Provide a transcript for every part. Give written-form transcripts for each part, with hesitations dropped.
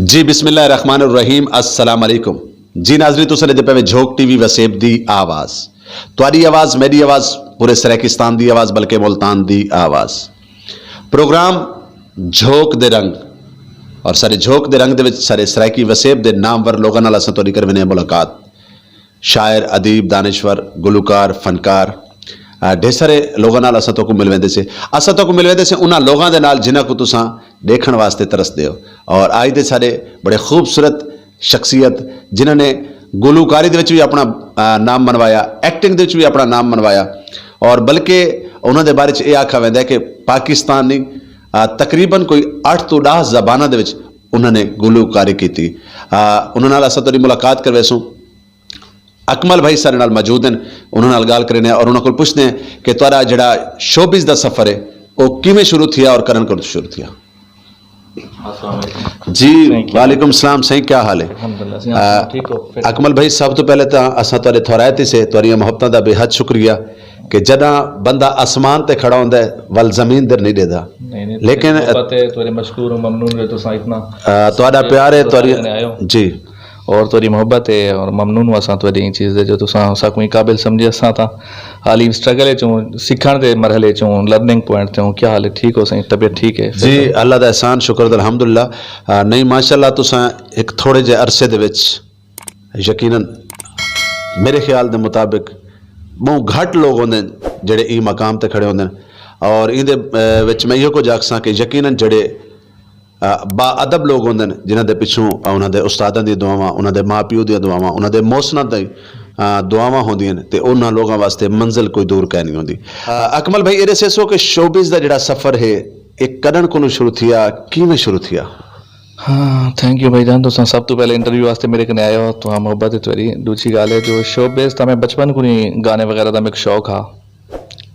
जी बिस्मिल्लाहिर्रहमानिर्रहीम अस्सलाम वालेकुम जी नाज़रीन तुसां दे पे झोंक टीवी वसेब दी आवाज़ तुहाडी आवाज़ मेरी आवाज़ पूरे सराकिस्तान दी आवाज़ बल्कि मुल्तान दी आवाज़ प्रोग्राम झोंक दे रंग और सारे झोंक दे रंग दे विच सारे सराकी वसेब दे नामवर लोगों नाल असां तुहाडी करवाने मुलाकात शायर अदीब दानिश्वर गुलूकार फनकार ढेर सारे लोगों नाल असां तो मिल वेंदे से उन्हां लोगों दे नाल जिन्हां को तुसां देखण वास्ते तरसदे हो। और आज दे सारे बड़े खूबसूरत शख्सियत जिन्हां ने गुलूकारी दे विच भी अपना नाम मनवाया, एक्टिंग दे विच भी अपना नाम मनवाया और बल्कि उन्हां दे बारे च यह आखा वैंदा है कि पाकिस्तान दी तकरीबन कोई 8 तो 10 ज़बानां दे विच उन्होंने गुलूकारी की। उन्हां नाल असां तुहाडी मुलाकात करवेसूं। अकमल भाई सारे नाल मौजूद हैं, उन्होंने नाल गाल करें और उन्होंने को पूछते हैं कि तुहाडा जिहड़ा शोबिज़ दा सफ़र है वो किवें शुरू थिया और करन कदों शुरू थिया। जी वालेकुम सलाम सही, क्या हाल है? अकमल भाई सब तो पहले तो असां तुहाडे थोरायत से तुहाडियां मुहब्बतां दा बेहद शुक्रिया कि जदा बंदा आसमान ते खड़ा होंदा है वल जमीन दर नहीं देदा, लेकिन तुहाडा प्यार है तुहाडी जी और तुहाडी मोहब्बत है और ममनून असां तुहाडी चीज़ जो तुसां असां काबिल समझे असां तां हाली स्ट्रगल चूं सीखण दे मरहले चूं लर्निंग पॉइंट चूं। क्या हाल है? ठीक हो सही? तबीयत ठीक है जी अल्लाह दा एहसान शुक्र अल्हम्दुलिल्लाह। नहीं माशाअल्लाह तुसां एक थोड़े जे अरसे दे विच यकीनन मेरे ख्याल दे मुताबिक बहुत घट लोग होंदे जेड़े ई मकाम ते खड़े होंदे और इंदे विच मैं इहो कुछ आखसां कि यकीनन जेड़े बाअदब लोग होंदे जिन्हां दे पिछों उन्हां दे उस्तादां दी दुआवां, उन्हां दे माँ प्यो दी दुआवां, उन्हां दे मोहसनां दी दुआवां होंदियां ने ते उन्हां लोगों वास्ते मंजिल कोई दूर कै नहीं होंदी। अकमल भाई एह्दे सेसो कि शोबिज़ दा जिहड़ा सफ़र है एक कदन कोलों शुरू थिया, किवें शुरू थिया? हाँ थैंक यू भाई जान, तुसां सब तो पहले इंटरव्यू वास्ते मेरे कन्नै आए हो, तुहां मोहब्बत है तुहाडी। दूसरी गल है जो शोबिज़ तां मैं बचपन को ही गाने वगैरह का मेरे शौक हा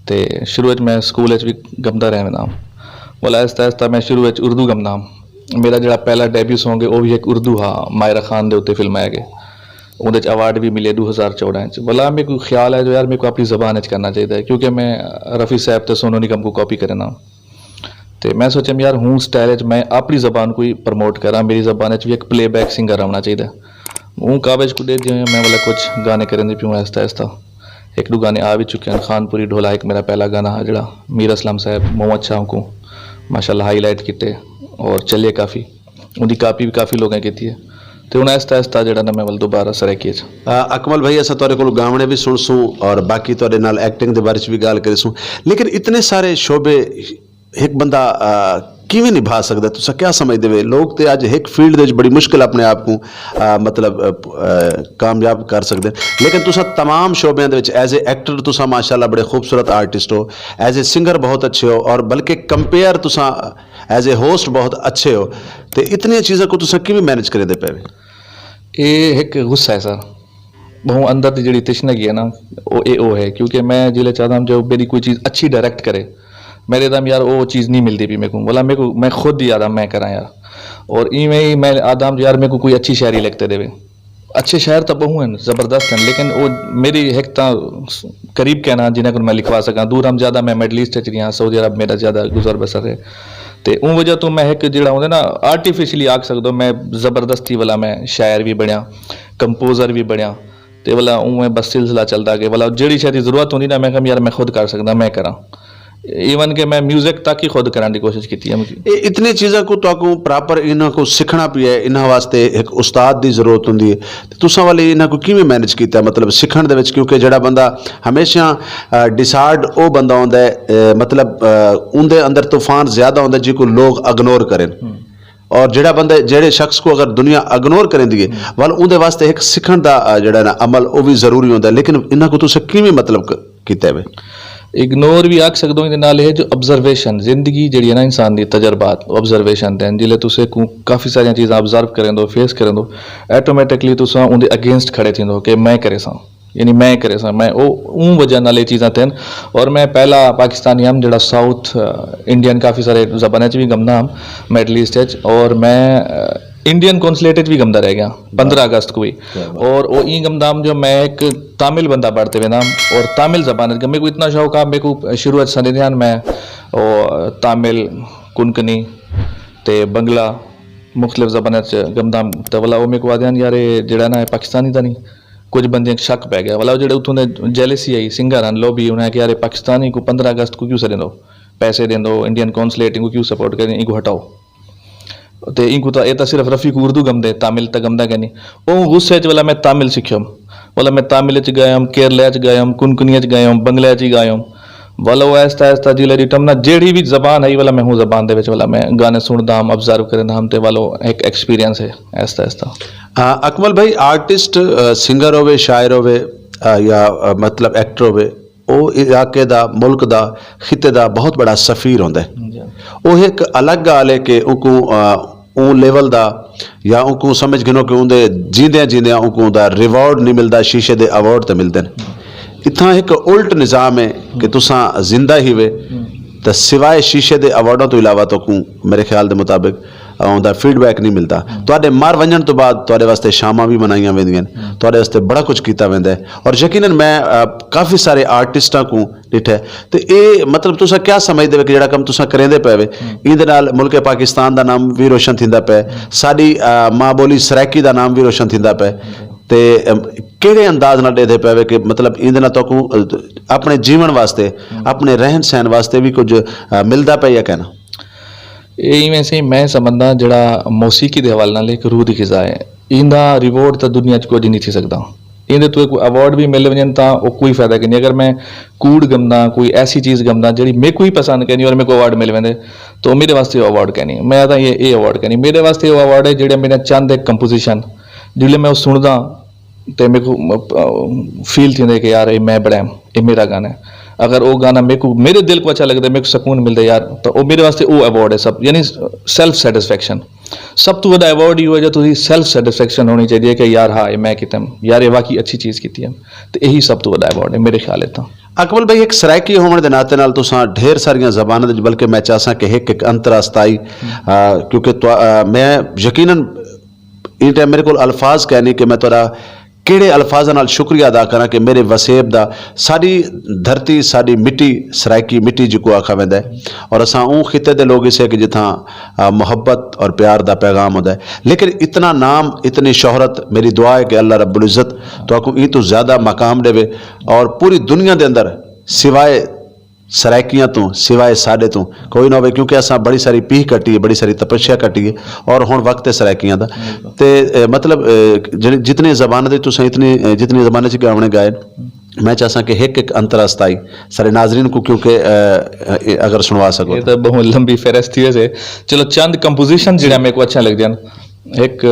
ते शुरू मैं स्कूल भी गमदा रहा बोला आहिस्ता आहिस्ता मैं शुरू उर्दू गमदा। मेरा जो पहला डेब्यू सॉन्ग है वह भी एक उर्दू हा, मायरा खान के उत्ते फिल्म है उहदे अवार्ड भी मिले 2014 बोला मेरे को ख्याल है जो यार मेरे को अपनी ज़बान करना चाहिए क्योंकि मैं रफ़ी साहब तो सोनू निगम को कॉपी करना तो मैं सोचा यार हूँ स्टाइल मैं अपनी ज़बान को ही प्रमोट करा, मेरी ज़बान भी एक प्ले बैक सिंगर होना चाहिए। हूँ कागज को दे दिए मैं बोला कुछ गाने करें पियूँ आहिस्ता आहिस्ता एक दो गाने आ भी चुके हैं। खानपुरी ढोला एक मेरा पहला गाना है जड़ा मीर असलम साहब मोहम्मद शाह को माशाल्लाह हाईलाइट किए और चलिए काफ़ी उनकी कापी भी काफ़ी लोगों की है तो हूँ आहिस्ता आहिस्ता जड़ा ना मैं वाल दोबारा सराकी। अकमल भाई असां तुहाडे कोल गावणे भी सुनसूं और बाकी तुहाडे नाल एक्टिंग दे बारे च भी गाल करेसूं, लेकिन इतने सारे शोबे एक बंदा किवें निभा सकदा? तुसां क्या समझदे वे लोग तो अज एक फील्ड दे बड़ी मुश्किल अपने आप को मतलब कामयाब कर सकते, लेकिन तुसां तमाम शोबियां दे विच एज ए एक्टर तुसां माशाल्लाह बड़े खूबसूरत आर्टिस्ट हो, एज ए सिंगर बहुत अच्छे हो और बल्कि कंपेयर तुसां एज ए होस्ट बहुत अच्छे हो, तो इतनी चीज़ों को तुसां किवें मैनेज करे दे पे? ये एक गुस्सा है सर, बहुत अंदर की जी तशनगी है ना वो है क्योंकि मैं जिले चाहता हूँ जो मेरी कोई चीज़ अच्छी डायरेक्ट करे मेरे दम यार वो चीज़ नहीं मिलती भी मेरे को बोला मेरे को मैं खुद ही आदम मैं करा यार और इवें ही मैं आदम यार मेरे को कोई अच्छी शायरी लिखते देवे। अच्छे शायर तो बहु हैं ज़बरदस्त हैं लेकिन वो मेरी एक करीब कहना जिन्हें को मैं लिखवा सका, दूर हम ज़्यादा मैं मिडल ईस्ट च रहा, सऊदी अरब मेरा ज़्यादा गुजर बसर है तो उन वजह तो मैं एक जो होंगे ना आर्टिफिशली आख सकता मैं ज़बरदस्ती वाला मैं शायर भी बनया कंपोज़र भी बनया तो वाला उवें बस सिलसिला चलता गया वाला जी शायद ज़रूरत होती ना मैं कम यार मैं खुद कर सकता मैं करा इवन के मैं म्यूजिक तक ही खुद कराने की कोशिश की थी। इतनी चीज़ों को तो प्रॉपर इन्हों को सीखना भी है, इन्हों वास्ते एक उस्ताद की जरूरत होंगी है। तुसां वाले इन्हों को किवें मैनेज किया मतलब सीखण दे विच? क्योंकि जड़ा बंदा हमेशा डिसाइड वो बंदा होंदा है मतलब उनके अंदर तूफान ज्यादा होंदा जिसको लोग इग्नोर करें और जड़ा बंदा जेड़े शख्स को अगर दुनिया इग्नोर करें दी वाल उनके वास्ते एक सीखण दा जड़ा ना अमल वो भी जरूरी होंदा, लेकिन इन्हों को तुसीं किवें मतलब किया है? इग्नोर भी आख सकते हो नाल है जो ऑब्जर्वेशन जिंदगी जी है ना इंसान की तजर्बात ऑब्जर्वेशन दैन जिले तुसे काफ़ी सारिया चीज़ा ऑब्जर्व करें दो फेस करें दो ऐटोमैटिकली तुसा उनके अगेंस्ट खड़े थी कि मैं करे सा यानी मैं करे सा मैं वो वजह नाल चीज़ा थे। और मैं पहला पाकिस्तानी हम जड़ा साउथ इंडियन काफ़ी सारे ज़बान भी गमदा हम मिडल ईस्ट और मैं इंडियन कौंसलेट भी गमदा रह गया 15 अगस्त को भी और वो ई गमदाम जो मैं एक तमिल बंदा पढ़ते हुए नाम और तमिल ज़बान मेरे को इतना शौक है मेरे को शुरुआत सनी ध्यान मैं तमिल कुनकनी ते बंगला मुख्तलिफ ज़बान च गमदा तो वाला वो मेरे को आदे यार ये जेड़ा ना पाकिस्तानी दा नहीं कुछ बंदे शक पै गया वाला जेड़े उत्थों दे जेलसी आई सिंगर हन लोबी उन्हें कि यार पाकिस्तानी को 15 अगस्त को क्यों सरेंदो पैसे देंदो इंडियन कॉन्सुलेट इनको क्यों सपोर्ट करें इनको हटाओ तो इनको तो ये सिर्फ रफ़ी को उर्दू गमदे तमिल तो गमदा कहनी वो गुस्से च वाला मैं तमिल सीखियम वाला मैं तमिल च गयम केरला च गयम कुनकुनिया च गयम बंगला च गयम वाला वो ऐसा ऐसा जिले रिटम ना जेड़ी भी जबान है वाला मैं हूँ जबान दे विच वाला मैं गाने सुनदा हम ऑब्जर्व करदा हम ते वालो एक एक्सपीरियंस है ऐसा ऐसा अकमल भाई आर्टिस्ट सिंगर होवे शायर होवे या मतलब एक्टर होवे ਉਹ ਇਲਾਕੇ ਦਾ ਮੁਲਕ ਦਾ ਖਿੱਤੇ ਦਾ ਬਹੁਤ ਬੜਾ ਸਫੀਰ ਹੁੰਦਾ ਹੈ ਉਹ ਇੱਕ ਅਲੱਗ ਗੱਲ ਹੈ ਕਿ ਉਹ ਲੈਵਲ ਦਾ ਜਾਂ ਉਹ ਸਮਝ ਗਿਨੋ ਕਿ ਉਹਦੇ ਜੀਂਦਿਆਂ ਉਹ ਦਾ ਰਿਵਾਰਡ ਨਹੀਂ ਮਿਲਦਾ ਸ਼ੀਸ਼ੇ ਦੇ ਅਵਾਰਡ ਤੇ ਮਿਲਦੇ ਨੇ इतना एक उल्ट निज़ाम है कि तुसा जिंदा ही वे तो सिवाय शीशे के अवार्डों तो इलावा तो मेरे ख्याल के मुताबिक उनका फीडबैक नहीं मिलता तो मर वजन तो बाद तो वास्ते शामां भी मनाइया वेंदियां तो वास्ते बड़ा कुछ किया वेंदा है और यकीनन मैं काफ़ी सारे आर्टिस्टां को डिठा तो ये मतलब तुसा क्या समझते हो कि जिहड़ा काम तुसा करेंदे पे वे इहदे नाल मुल्क पाकिस्तान का नाम भी रोशन थींदा पे साडी माँ बोली सराइकी का नाम भी रोशन थींदा पे ते किहड़े अंदाज नाल देदे पे कि मतलब इहदे नाल तो अपने जीवन वास्ते अपने रहन सहन वास्ते भी कुछ मिलता पे या कहना इवें से मैं समझदा जिहड़ा मौसीकी दे हवाले नाल एक रूह दी ग़िज़ा है इंदा रिवॉर्ड तो दुनिया च कुछ नहीं थी सकदा इंदे तो एक अवार्ड भी मिल वजन तो कोई फायदा नहीं अगर मैं कूड़ गमदा कोई ऐसी चीज़ गमदा जी मेरे को ही पसंद कहनी और मेरे को अवार्ड मिल वेंदे तो मेरे वास्ते अवार्ड कहनी मैं तो ये अवार्ड कहनी मेरे वास्ते वो अवार्ड है जेह्ड़े मेरा चंद एक कंपोजिशन जिसले मैं सुनदा तो मेरे को फील थी कि यार ये मैं बड़ा ये मेरा गाना है अगर वो गाना मेरे दिल को अच्छा लगता है मेरे को सुकून मिलता है यार तो वो मेरे वास्ते वो अवार्ड है सब यानी सैल्फ सैटिस्फैक्शन सब तो बड़ा अवार्ड ही हो जो तुझी सैल्फ सैटिस्फैक्शन होनी चाहिए कि यार हाँ ये मैं कितम यार ये वाकई अच्छी चीज़ की थी तो यही सब तो बड़ा अवार्ड है मेरे ख्याल है तो अकमल भाई एक सराइकी होने के नाते नाल तुसां ढेर सारियां ज़बानां बल्कि मैं चाहसा कि एक अंतररास्ताई क्योंकि मैं यकीनन इन टाइम मेरे को अल्फाज कहने कि मैं थोड़ा किहड़े अल्फाजां नाल शुक्रिया अदा करा कि मेरे वसेब दा साडी धरती साडी मिट्टी सराइकी मिट्टी जिको आखा वेंदा है और असां उन खिते दे लोग इसे कि जिथां मोहब्बत और प्यार दा पैगाम होता है लेकिन इतना नाम इतनी शोहरत मेरी दुआ है कि अल्लाह रब्बुल इज़्ज़त तो आपको ई तो ज़्यादा मकाम देवे और पूरी दुनिया के अंदर सिवाय सराइकियां तो सिवाय साडे तो कोई ना हो क्योंकि असा बड़ी सारी पीह कट्टी है बड़ी सारी तपस्या कट्टी है और हुण वक्त है सराइकियां दा ते मतलब जितने ज़बान दे तुसां इतनी जितनी ज़बान च गाने गाए मैं चाहसा कि एक अंतररास्ताई सारे नाजरीन को क्योंकि अगर सुनवा सको ये तो बहुत लंबी फहरिस्त थी वैसे चलो चंद कंपोजिशन जिहड़ा मेरे को अच्छा लगदे हैं एक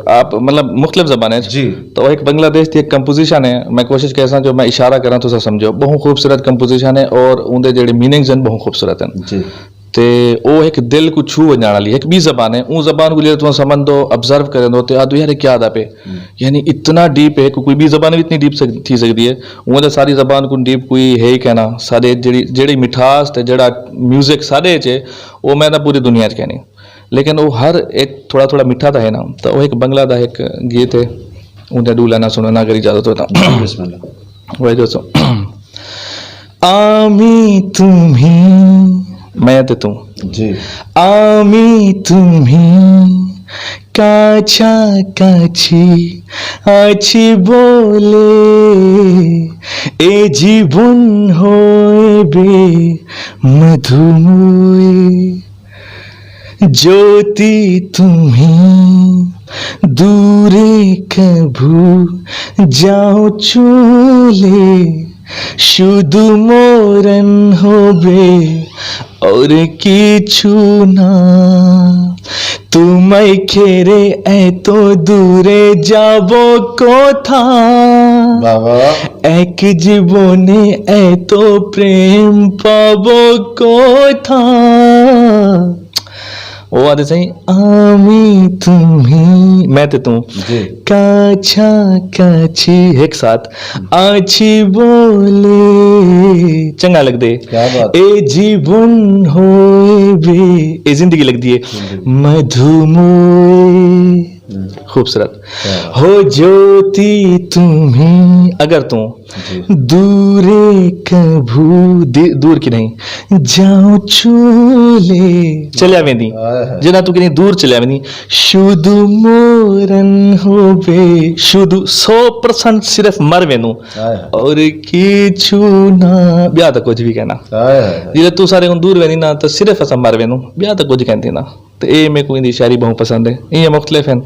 आप मतलब मुख्तलिफ ज़बान है जी तो एक बांग्लादेश की एक कंपोजिशन है मैं कोशिश कैसा जो मैं इशारा करा तो समझो बहुत खूबसूरत कंपोजिशन है और उनके जेडे मीनिंग्स हैं बहुत खूबसूरत हैं जी ते वो एक दिल को छू वजण वाली एक भी ज़बान है उन ज़बान को तुम समझ दो ऑब्जर्व करें दो तो याद यार क्या पे यानी इतना डीप है कोई भी ज़बान भी इतनी डीप थी सकती है वो तो सारी ज़बान को डीप कोई है ही कहना सारे जेड़ी मिठास ते जेड़ा म्यूजिक सारे च वो मैं तो पूरी दुनिया च कहनी लेकिन वो हर एक थोड़ा थोड़ा मीठा था है ना तो वो एक बंगला का एक गीत है उनका डूला ना सुनो ना अगर इजाजत होता वही दोस्तों आमी तुम्ही मैं ते तुम जी आमी तुम्ही काछा काछी आछी बोले ए जीवन होबे मधुमय ज्योति तुम्हें दूरे कभू जाओ चोले शुद्ध मोरन होबे और किछु ना तुम्हें खेरे ए तो दूरे जाबो कोथा एक जीवने ए तो प्रेम पाबो कोथा वो आते सही आमी तुम्ही मैं ते तू काछा काछी एक साथ आछी बोले चंगा लग दे ए जीवन होए बे ए जिंदगी लग दी है मधुमोय खूबसूरत। हो ज्योति तुम्ही अगर तू दूरे कभू दूर की नहीं जाओ चोले चलिया वेंदी जना तू कितनी दूर चलिया वेंदी शुद्ध मोरन हो बे शुद्ध 100% सिर्फ मर वेनू और किछु ना ब्याह तक कुछ भी कहना जिले तू सारे को दूर वेंदी ना तो सिर्फ असा मर वेनू ब्याह तक कुछ कहती ना तो ये मेरे को इंदी शायरी बहुत पसंद है ये मुख्तलिफ हैं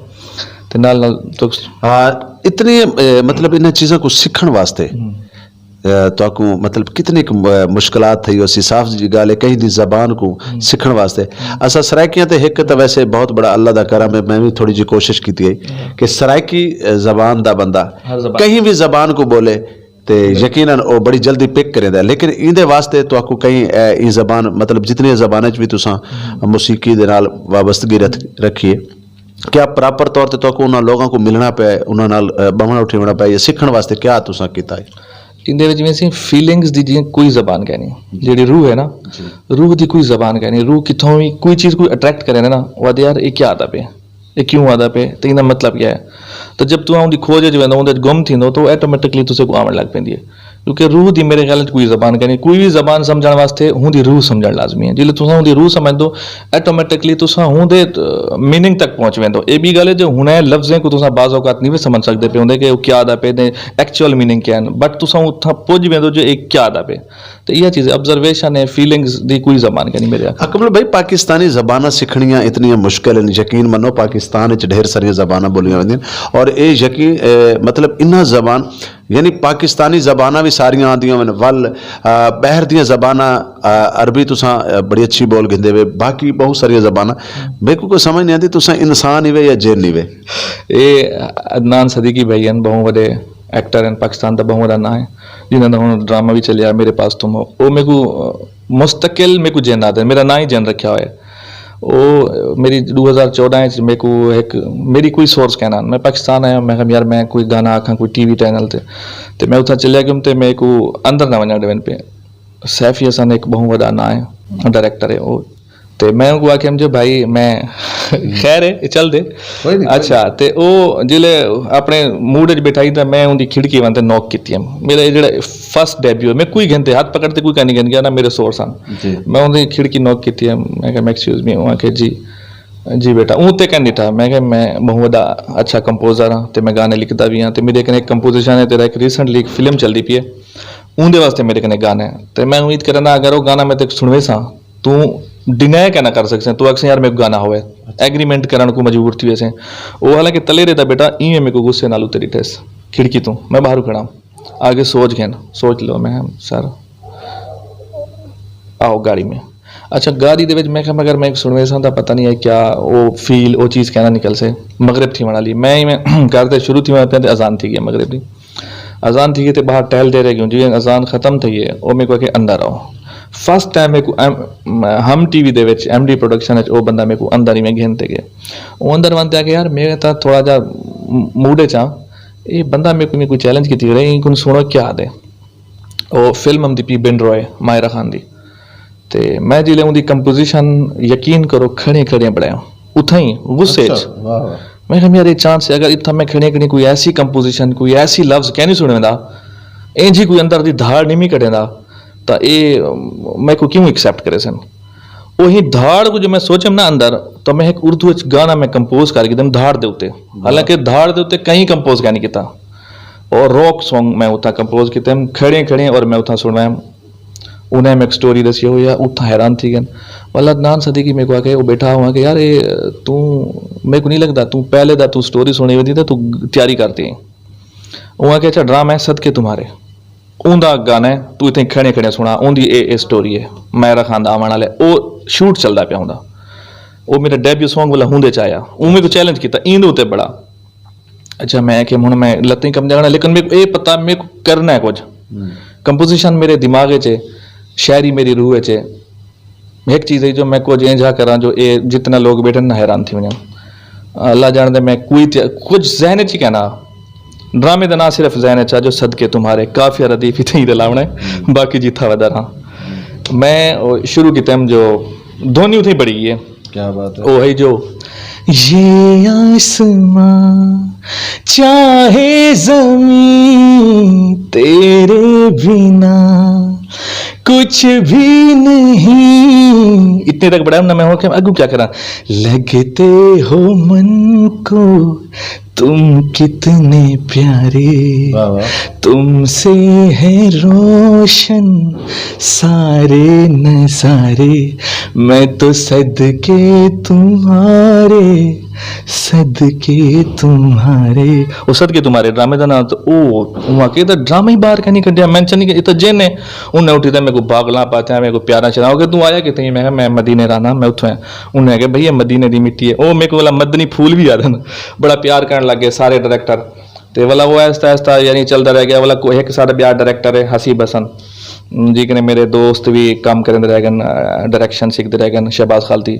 ते नाल नाल तो इतने मतलब इन चीज़ों को सीखण वास्ते तो को मतलब कितनी मुश्किलात थी उसी साफ जी गाल कहीं दी जबान को सीखण वास्ते असा सराइकियां ते हिक तो वैसे बहुत बड़ा अल्लाह दा करम है मैं भी थोड़ी जी कोशिश की थी कि सराइकी जबान दा बंदा कहीं भी जबान को बोले ते यकीनन वो बड़ी जल्दी पिक करेंदा लेकिन इंदे वास्ते तो आपको कहीं ई जबान मतलब जितनी जबान च भी तुसा मौसीकी दे नाल वाबस्तगी रखिए क्या प्रॉपर तौर ते तो उन्हां लोगों को मिलना पे उन्हां नाल बहना उठना पे या सीखण वास्ते क्या तुसा कीता है इंदे विच जिवें फीलिंग्स दी जिवें कोई जबान कहनी जेड़ी रूह है ना रूह दी कोई जबान कहनी रूह किथों भी कोई चीज़ को अट्रैक्ट करे ना वो यार ये क्या आता पे ये क्यों आता पे तो इनका मतलब क्या है तो जब तू उनकी खोज च वेंदो उनदे गुम थींदो तो ऑटोमेटिकली तुसे को आवण लग पैंदी है क्योंकि रूह दी मेरे ख्याल कोई जबान कहनी कोई भी जबान समझण वास्ते हुंदी रूह समझण लाजमी है जिले तुसा हुंदी रूह समझदो ऑटोमेटिकली तुसा हुंदे मीनिंग तक पहुंच वेंदो ए भी गल है जो हुणे लफ्ज़ें को तुसा बाज़ औकात नहीं भी समझ सकदे पे हुंदे कि वो क्या दा पे ने एक्चुअल मीनिंग क्या है बट तुसा उत्था पुज वेंदो जो एक क्या दा पे तो यह चीज़ ऑब्जर्वेशन है फीलिंग्स दी कोई जबान कहनी मेरे अकमल भाई पाकिस्तानी जबाना सीखनियां इतनी मुश्किल हैं यकीन मनो पाकिस्तान च ढेर सारी जबाना बोलियां वेंदियां और ये यकीन मतलब इन्ना जबान यानी पाकिस्तानी जबाना भी सारियां आदियां वन वल बहर दियां जबाना अरबी तुसा बड़ी अच्छी बोल गिंदे वे बाकी बहुत सारियां जबाना मेरे को कोई समझ नहीं आती तुसा इंसान ही वे या जिन ही वे ये अदनान सदीकी भाई हैं बहुत बड़े एक्टर हैं पाकिस्तान का बहुत बड़ा ना है जिन्होंने तो हम ड्रामा भी चलिया मेरे पास तुम हो वो मेरे को मुस्तकिल मेरे को जैन आता है मेरा ना ही जैन रखा हुआ है वो मेरी 2014 मेरे को एक मेरी कोई सोर्स कहना मैं पाकिस्तान आया मैं यार मैं कोई गाना आखा कोई टीवी चैनल ते मैं उतना चलिया कि ते मेरे को अंदर ना वना डवन पे सैफी हसन एक बहुत बड़ा ना है डायरेक्टर है वो तो मैं उनको आखे जो भाई मैं खैर है चल दे अच्छा तो वो जिले अपने मूड च बैठाई तो मैं उनकी खिड़की वनते नॉक की मेरा जो फर्स्ट डेब्यू मैं कोई घंटे हाथ पकड़ते कोई कहनी गन गया ना मेरे सोर्स मैं उनकी खिड़की नॉक की मैं एक्सक्यूज मी वहाँ के जी बेटा ऊँ तो कहनी था मैं बहुत बड़ा अच्छा कंपोजर हाँ तो मैं गाने लिखता भी हाँ तो मेरे कने एक कंपोजिशन है तेरा एक रिसेंटली एक फिल्म चलती पी है उनके वास्ते मेरे कने गाने तो मैं उम्मीद करना अगर वो गाना मैं तेरे सुनवे सा तू डिनाय क्या ना कर सकते तू अक्सर यार मेरे को गाना होवे एग्रीमेंट करने को मजबूर थी वैसे वो हालांकि तले रहता बेटा इवें मेरे को गुस्से नालू तेरी ठेस खिड़की तू मैं बाहर खड़ा आगे सोच गया ना सोच लो मैं सर आओ गाड़ी में अच्छा गाड़ी दे विच मैं कहा अगर मैं सुनवे सा तो पता नहीं है क्या वो फील वो चीज़ कहना निकल से मगरब थी वाली मैं करते शुरू थी वहाँ पे अजान थी गया मगरब की अजान थी गई तो बाहर टहल दे रहे क्यों जी अजान ख़त्म थी है वो मेरे को के अंदर आओ फर्स्ट टाइम मेरे को हम टीवी दे विच एमडी प्रोडक्शन वो बंदा मेरे को अंदर ही में घेनते गए वो अंदर वनते आके यार मेरे तो थोड़ा जा मूड चा ये बंदा मेरे को चैलेंज की रही कुन सुनो क्या दे वो फिल्म हम दी पी बिन रॉय मायरा खान दी ते मैं जिले उनकी कंपोजिशन यकीन करो खड़े खड़े पढ़ाया उथा ही गुस्से मैं कहा यार ये चांस है अगर इतना मैं खड़े खड़े कोई ऐसी कंपोजिशन कोई ऐसी लफ्ज कह नहीं सुने इंज ही कोई अंदर दी धाड़ नहीं कटेंदा तो ये मैं को क्यों एक्सेप्ट करे सन वही धाड़ को जो मैं सोचम ना अंदर तो मैं एक उर्दू गाना मैं कंपोज करके दम धाड़ दे उते हालांकि धाड़ दे उते कहीं कंपोज क्या नहीं किया और रॉक सॉन्ग मैं उतना कंपोज किया खड़े खड़े और मैं उतना सुनवाया उन्हें मैं एक स्टोरी दसी हो या उतना हैरान थी गन वाला अदनान सदीकी मेरे को आके वो बैठा हुआ कि यार ये तू मेरे को नहीं लगता तू पहले दा तू स्टोरी सुनी हुई थी तो तू तैयारी करती है वहाँ के अच्छा ड्रामा है सदके तुम्हारे उनका गाना है तू इतने खड़े खड़े सुना उनकी ए स्टोरी है मैरा खान दा आवन वाले वो शूट चलता पिया होंदा वो मेरा डेब्यू सॉन्ग वाला हुंदे च आया उमें को चैलेंज किया इंद उत्ते बड़ा अच्छा मैं कि हुण मैं लत्तें कम जाना लेकिन मेरे को ये पता मेरे को करना है कुछ कंपोजिशन मेरे दिमाग च शायरी मेरी रूह च एक चीज़ है जो मैं कुछ इंजा करा जो ये जितना लोग बैठे ना हैरान थी वञन अल्लाह जानदे मैं कोई कुछ जहन च कहना ड्रामे का ना सिर्फ जहन चा जो सदके तुम्हारे काफिया रदीफ इतनी लावना है बाकी जीथा वदा रहा मैं शुरू की टाइम जो धोनी उठी बड़ी है क्या बात है वो है जो ये आसमां चाहे ज़मीं तेरे बिना कुछ भी नहीं। इतने तक बढ़ाया ना मैं, हो क्या अगू क्या करा। लगते हो मन को तुम कितने प्यारे, तुमसे है रोशन सारे नजारे, मैं तो सदके तुम्हारे, सदके तुम्हारे। ਉਹ ਸਦਕੇ तुम्हारे ड्रामे ਦਾ ਨਾਂ ਤਾਂ ਉਹ ਵਾਕਈ ਤਾਂ ਡਰਾਮਾ ਹੀ ਬਾਹਰ ਕहीं ਕੱਢਿਆ, ਮੈਂਸ਼ਨ ਨਹੀਂ ਕੀਤਾ ਜਿਹਨੇ। ਉਹਨੇ ਉੱਠੀ ਤਾਂ ਮੇਰੇ ਕੋ ਪਾਗਲਾਂ ਪਾਤਿਆਂ, ਮੇਰੇ ਕੋ ਪਿਆਰਾ ਚਲਾਓਗੇ, ਤੂੰ ਆਇਆ ਕਿਤੇ? ਮੈਂ ਕਿਹਾ ਮੈਂ ਮਦੀਨੇ ਰਹਿਣਾ, ਮੈਂ ਉੱਥੋਂ ਆਇਆ। ਉਹਨੇ ਕਿਹਾ ਭਈਆ ਮਦੀਨੇ ਦੀ ਮਿੱਟੀ ਹੈ। ਉਹ ਮੇਰੇ ਕੋਲ ਮਦਨੀ ਫੂਲ ਵੀ ਯਾਦ ਹਨ, ਬੜਾ ਪਿਆਰ ਕਰਨ ਲੱਗ ਗਏ ਸਾਰੇ डायरेक्टर। ਤੇ ਵਾਲਾ ਉਹ ਆਹਿਸਤਾ ਆਹਿਸਤਾ ਯਾਨੀ ਚੱਲਦਾ ਰਹਿ ਗਿਆ। ਵਾਲਾ ਕੋਈ ਇੱਕ ਸਾਡਾ ਬਿਆਰ डायरेक्टर ਹੈ ਹਸੀਬ ਹਸਨ जी कने, मेरे दोस्त भी काम करते रह गए, डायरेक्शन सीखते रह गए। शहबाज खालती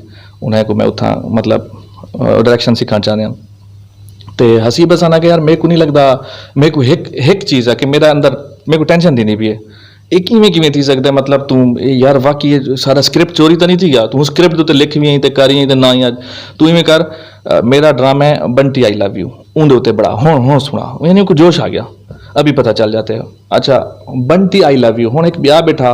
उन्हें को मैं उथा मतलब डायरेक्शन सीखना चाहते हैं। तो हसीब हसन आ कि यार मेरे को नहीं लगता, मेरे को एक चीज़ है कि मेरा अंदर मेरे को टेंशन देनी भी है। एक किमें थी सकता है, मतलब तू यार वाकई सारा स्क्रिप्ट चोरी तो नहीं थी यार, तू स्क्रिप्ट तो लिख भी आई तो करी तो ना ही आज तू इवें कर। मेरा ड्रामा है बंटी आई लव यू, उनके उत्ते बड़ा हों सुना, यानी को जोश आ गया, अभी पता चल जाते हैं। अच्छा बंटी आई लव यू, हूँ एक ब्याह बैठा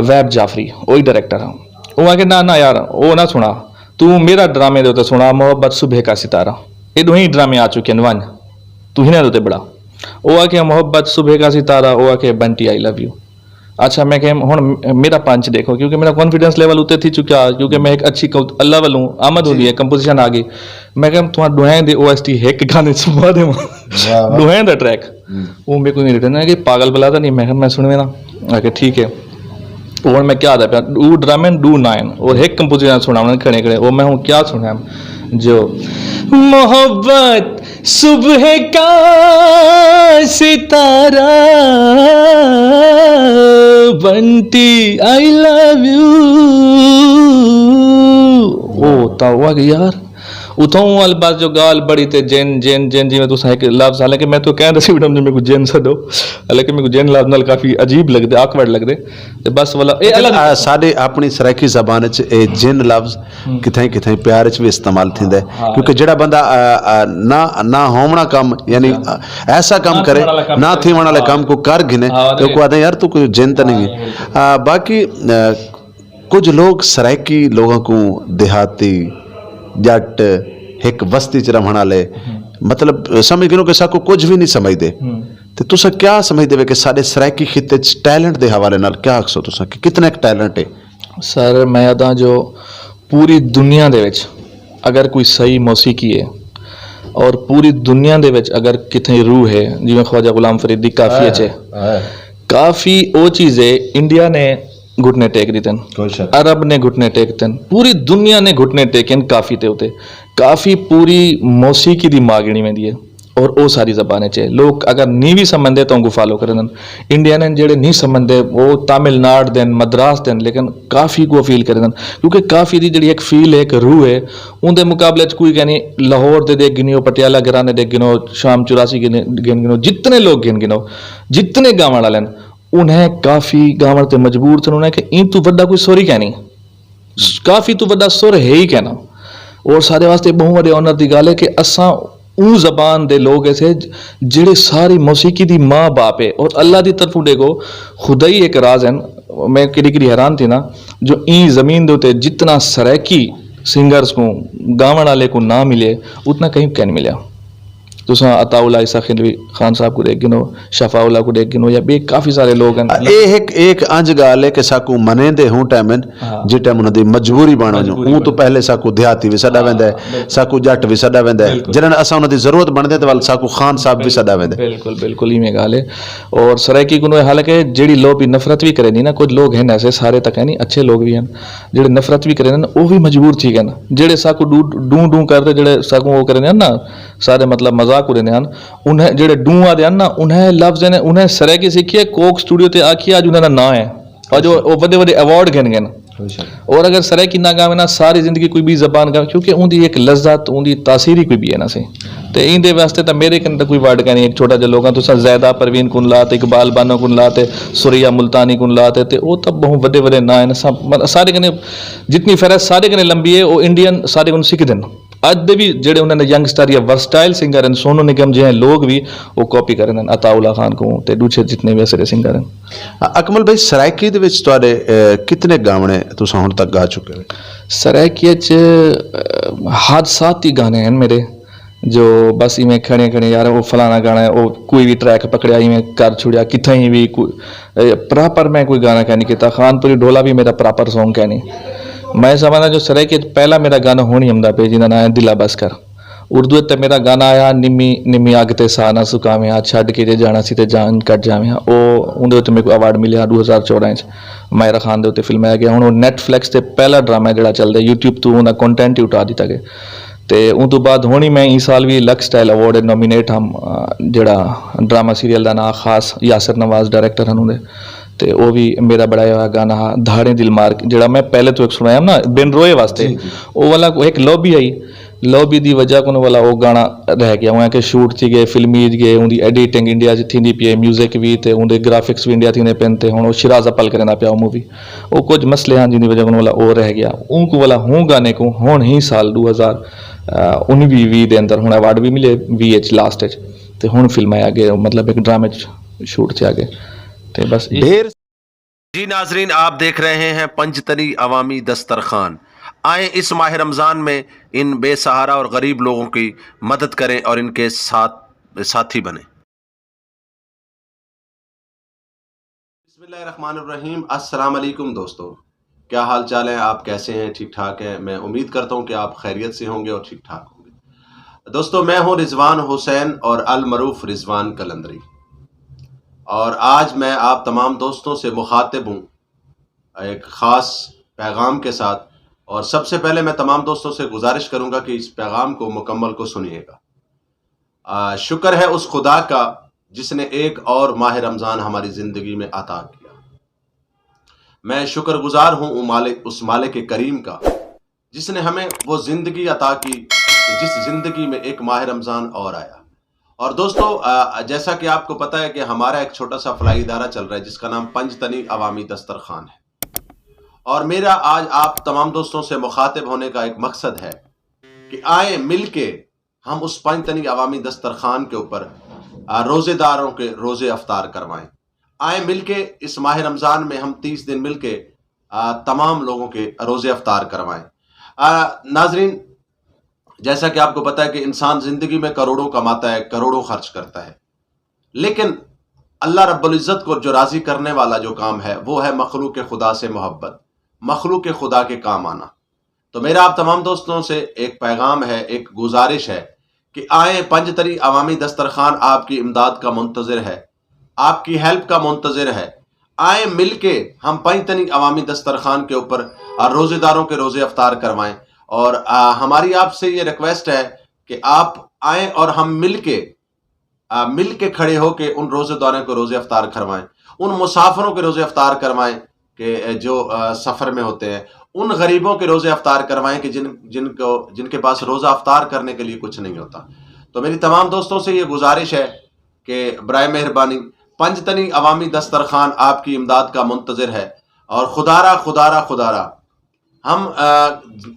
वैब जाफरी वही डायरेक्टर है, वो आके ना यार वो ना सुना, तू मेरा ड्रामे दे उत्ते सुना मोहब्बत सुबह का सितारा, ये दो ही ड्रामे आ चुके हैं वन, तू ही ना दे बड़ा। वो आके मोहब्बत सुबह का सितारा, वो आके बंटी आई लव यू। अच्छा मैं कह हूँ मेरा पंच देखो, क्योंकि मेरा कॉन्फिडेंस लेवल उत्ते थी चुका, क्योंकि मैं एक अच्छी अल्लाह वालू आमद होती है, कंपोजिशन आ गई। मैं कह तुम डुहैं दे OST एक गाने सुना दे डुहैं दा ट्रैक, वो मेरे को नहीं रिटर्न है कि पागल बला था नहीं। मैं सुनवे ना आके ठीक है। और मैं क्या था do drum and do nine और एक कंपोजिशन सुना उन्होंने खड़े खड़े, और मैं हूँ क्या सुना जो मोहब्बत सुबह का सितारा बंटी आई लव यू। ओ तावा यार उतों वाली बात जो गाल बड़ी ते जेन जेन जेन जिमें तुसा एक लफ्ज, हालांकि मैं तो कह रहा सी मैडम जी मेरे को जेन सदो, हालांकि मेरे को जेन लफ्ज नाल काफी अजीब लगदे, आकवर्ड लगदे ते बस वाला ए अलग साडे अपनी सराइकी ज़बान च ए जिन लफ्ज किथे किथे प्यार च भी इस्तेमाल थिंदा है, क्योंकि जेड़ा बंदा ना होवना काम यानी ऐसा काम करे ना थी वाला काम को कर गिने तो को आदे यार तू कोई जिन तो नहीं है। बाकी कुछ लोग सराइकी लोगों को देहाती जट एक बस्ती च रहने वाले मतलब समझ गिनो कि साको कुछ भी नहीं समझते, तो तुसा क्या समझते वे कि साडे सराइकी खिते च टैलेंट दे हवाले नाल क्या आखसो तुसा कि कितना एक टैलेंट है? सर मैं अदा जो पूरी दुनिया दे विच अगर कोई सही मौसीकी है और पूरी दुनिया दे विच अगर किथे रूह है, जिवें ख्वाजा गुलाम फरीद दी काफी है काफी वो चीज़ है इंडिया ने घुटने टेक दितन, अरब ने घुटने टेकतन, पूरी दुनिया ने घुटने टेकन काफी ते होते काफी पूरी मौसीकी दी मागणी में दिए और वो सारी जबानें चे लोग अगर नहीं भी समझते तो उनको फॉलो करन। इंडिया ने जेड़े नहीं समझते वो तमिलनाडु देन मद्रास देन लेकिन काफ़ी को फील करन, क्योंकि काफ़ी दी जेड़ी एक फील है एक रूह है उनके मुकाबले कोई कहनी लाहौर दे गिनो, पटियाला घराने दे गिनो, शाम 84 गिनो, जितने लोग गिनो जितने गाँव वाले उन्हें काफ़ी गाँव ते मजबूर थे उन्हें कि इन तू वड्डा कोई सुर ही कहनी, काफ़ी तू वड्डा सुर है ही कहना। और सारे वास्ते बहुत बड़े ऑनर की गल है कि असा ऊ जबान दे लोग ऐसे जेड़े सारी मौसीकी दी माँ बाप है और अल्लाह की तरफों देखो खुदा ही एक राज है। मैं किड़ी हैरान थी ना जो ई जमीन दे जितना सराइकी सिंगर्स को गावन वाले को ना मिले उतना कहीं क्या नहीं मिला। तुसा अताउल्ला ईसा खिलवी खान साहब को देख गिनो, शफाउल्ला को देख गिनो या बे काफी सारे लोग हैं। एक अंज गाल है कि साकू मने दे हूं टाइम जे टाइम उन्हां दी मजबूरी बण वञो हूं तो पहले साकू देहाती भी सदा वेंदा है, साकू जट भी सदा वेंदा है, जिन्हां असां उन्हां दी जरूरत बनदे ते वल साकू खान साहब भी सदा वेंदे। बिल्कुल बिल्कुल ही में गाल है। और सराइकी को हालांकि जेड़ी लोग भी नफरत भी करे नहीं ना, कुछ लोग हैं ऐसे सारे तक है नहीं अच्छे लोग भी हैं जेड़े नफरत भी करे ना वो भी मजबूर थी गए जेड़े साकू डू डू करते जेड़े साकू वो करे ना सारे मतलब मजाक उड़े हैं उन्हें जेड़े डू आदे ना उन्हें लफ्ज ने उन्हें सराइकी सीखी कोक स्टूडियो ते आखी आज उन्हें ना है और जो बड़े बड़े अवार्ड गिन गए। और अगर सराइकी ना गावे ना सारी जिंदगी कोई भी जबान गावे क्योंकि उनकी एक लज्जत उनकी तासीर ही कोई भी है ना से तो इंदे वास्ते तो मेरे कन कोई वर्ड का नहीं। एक छोटा जो लोग तुसा जैदा परवीन कुन लाते इकबाल बानो कुन लाते सुरिया मुल्तानी कुन लाते ते वो तब बहुत बड़े बड़े ना है सारे कने जितनी फहरस्त सारे कने लंबी है वो इंडियन सारे कन सीख देन ਅੱਜ ਦੇ ਵੀ ਜਿਹੜੇ ਉਹਨਾਂ ਨੇ ਯੰਗਸਟਰ ਜਾਂ ਵਰਸਟਾਈਲ ਸਿੰਗਰ ਹਨ, ਸੋਨੂ ਨਿਗਮ ਜਿਹੇ ਲੋग ਵੀ ਉਹ ਕਾਪੀ ਕਰ ਰਹੇ ਹਨ ਅਤਾਉਲਾ ਖਾਨ को ਤੇ ਦੂਜੇ ਜਿੰਨੇ ਵੀ ਅਸਰੇ ਸਿੰਗਰ ਹਨ। ਅਕਮਲ ਭਾਈ ਸਰਾਇਕੀ ਦੇ ਵਿੱਚ ਤੁਹਾਡੇ ਕਿਤਨੇ ਗਾਣੇ ਤੁਸੀਂ ਹੁਣ ਤੱਕ ਗਾ ਚੁੱਕੇ ਹੋ? सरायकी हादसाती गाने हैं मेरे, जो बस इवें खड़े खड़े यार वो फलाना गाना है, वो कोई भी ट्रैक पकड़िया इवें कर छुड़िया कितना ही भी प्रॉपर मैं कोई गाना कह नहीं किया। खानपुरी ढोला भी मेरा प्रॉपर सॉन्ग कह नहीं। मैं समझना जो सरायकी पहला मेरा गाना होनी हमदा पे जिंदा नाम है दिला बस कर। उर्दू ते मेरा गाना आया निम्मी निम्मी अग ते सा ना सुकावियां छड्ड के जे जाना सी ते जान कट जावियां, ਉਹ ਉਹਦੇ ਉੱਤੇ ਮੇਰੇ ਕੋ ਅਵਾਰਡ ਮਿਲਿਆ 2014 ਚ। ਮਾਇਰਾ ਖਾਨ ਦੇ ਉੱਤੇ ਫਿਲਮ ਆ ਗਿਆ। ਹੁਣ ਉਹ ਨੈਟਫਲਿਕਸ ਤੇ ਪਹਿਲਾ ਡਰਾਮਾ ਜਿਹੜਾ ਚੱਲਦਾ YouTube ਤੋਂ ਉਹਦਾ ਕੰਟੈਂਟ ਹੀ ਉਟਾ ਦਿੱਤਾ ਗਿਆ। ਤੇ ਉਹ ਤੋਂ ਬਾਅਦ ਹੋਣੀ ਮੈਂ ਇਸ ਸਾਲ ਵੀ ਲਕ ਸਟਾਈਲ ਅਵਾਰਡ ਨੋਮੀਨੇਟ ਹਮ, ਜਿਹੜਾ ਡਰਾਮਾ ਸੀਰੀਅਲ ਦਾ ਨਾਂ ਖਾਸ ਯਾਸਰ ਨਵਾਜ਼ ਡਾਇਰੈਕਟਰ ਹਨ ਉਹਦੇ। ਤੇ ਉਹ ਵੀ ਮੇਰਾ ਬਣਾਇਆ ਹੋਇਆ ਗਾਣਾ ਧਾੜੇ ਦਿਲ ਮਾਰ ਜਿਹੜਾ ਮੈਂ ਪਹਿਲੇ ਤੋਂ ਇੱਕ ਸੁਣਾਇਆ ਨਾ ਬਿਨ ਰੋਏ ਵਾਸਤੇ, ਉਹ ਵਾਲਾ ਇੱਕ ਲੌਬੀ ਆਈ लॉबी की वजह को वाला वो गाना रह गया। वहाँ के शूट थी गए फिल्मी गए उनकी एडिटिंग इंडिया थी पी है, म्यूजिक भी तो उनके ग्राफिक्स भी इंडिया थी पे थे। हूँ शिराज अपल करना पिया मूवी, वो कुछ मसले हैं जिनकी वजह को वाला वो रह गया। उनको वाला हूँ गाने को हूँ ही साल 2019-20 के अंदर हूँ अवार्ड भी मिले VH लास्ट तो हूँ फिल्म आ गए, मतलब एक ड्रामे शूट से आ गए। तो बस ढेर जी नाजरीन आप देख रहे हैं पंजतनी अवामी दस्तरखान। आए इस माह रमज़ान में इन बेसहारा और गरीब लोगों की मदद करें और इनके साथी बने। बिस्मिल्लाहिर्रहमानिर्रहीम। अस्सलाम वालेकुम दोस्तों, क्या हाल चाल है? आप कैसे हैं? ठीक ठाक हैं? मैं उम्मीद करता हूं कि आप खैरियत से होंगे और ठीक ठाक होंगे। दोस्तों मैं हूं रिजवान हुसैन और अल मरूफ रिजवान कलंदरी, और आज मैं आप तमाम दोस्तों से मुखातिब हूं एक ख़ास पैगाम के साथ। और सबसे पहले मैं तमाम दोस्तों से गुजारिश करूंगा कि इस पैगाम को मुकम्मल को सुनिएगा। शुक्र है उस खुदा का जिसने एक और माह रमज़ान हमारी ज़िंदगी में अता किया। मैं शुक्रगुजार हूँ उस मालिक करीम का जिसने हमें वो ज़िंदगी अता की जिस ज़िंदगी में एक माह रमज़ान और आया। और दोस्तों जैसा कि आपको पता है कि हमारा एक छोटा सा फलाई इदारा चल रहा है जिसका नाम पंजतनी अवामी दस्तरखान है, और मेरा आज आप तमाम दोस्तों से मुखातिब होने का एक मकसद है कि आए मिल के हम उस पंजतनी अवामी दस्तरखान के ऊपर रोज़ेदारों के रोज़े अफ्तार करवाएं। आए मिल के इस माह रमज़ान में हम 30 दिन मिल के तमाम लोगों के रोज़े अफ्तार करवाएं। नाजरीन जैसा कि आपको पता है कि इंसान ज़िंदगी में करोड़ों कमाता है, करोड़ों खर्च करता है, लेकिन अल्लाह रब्बुल इज़्ज़त को जो राज़ी करने वाला जो काम है वो है मखलूक खुदा से मोहब्बत, मखलूक खुदा के काम आना। तो मेरा आप तमाम दोस्तों से एक पैगाम है, एक गुजारिश है कि आए पंजतनी अवामी दस्तरखान आपकी इमदाद का मुंतज़िर है, आपकी हेल्प का मुंतज़िर है। आए मिल के हम पंजतनी अवामी दस्तरखान के ऊपर रोज़ेदारों के रोज़े अफ्तार करवाएं। और हमारी आपसे ये रिक्वेस्ट है कि आप आएँ और हम मिल के खड़े होके उन रोज़ेदारों को रोज़े अफ्तार करवाएं, उन मुसाफिरों के रोज़े अफ्तार करवाएं कि जो सफ़र में होते हैं, उन गरीबों के रोज़े अफ्तार करवाएं कि जिनके पास रोज़ा अफ्तार करने के लिए कुछ नहीं होता। तो मेरी तमाम दोस्तों से ये गुजारिश है कि बराए मेहरबानी पंजतनी अवामी दस्तरखान आपकी इमदाद का मुंतज़िर है। और खुदारा हम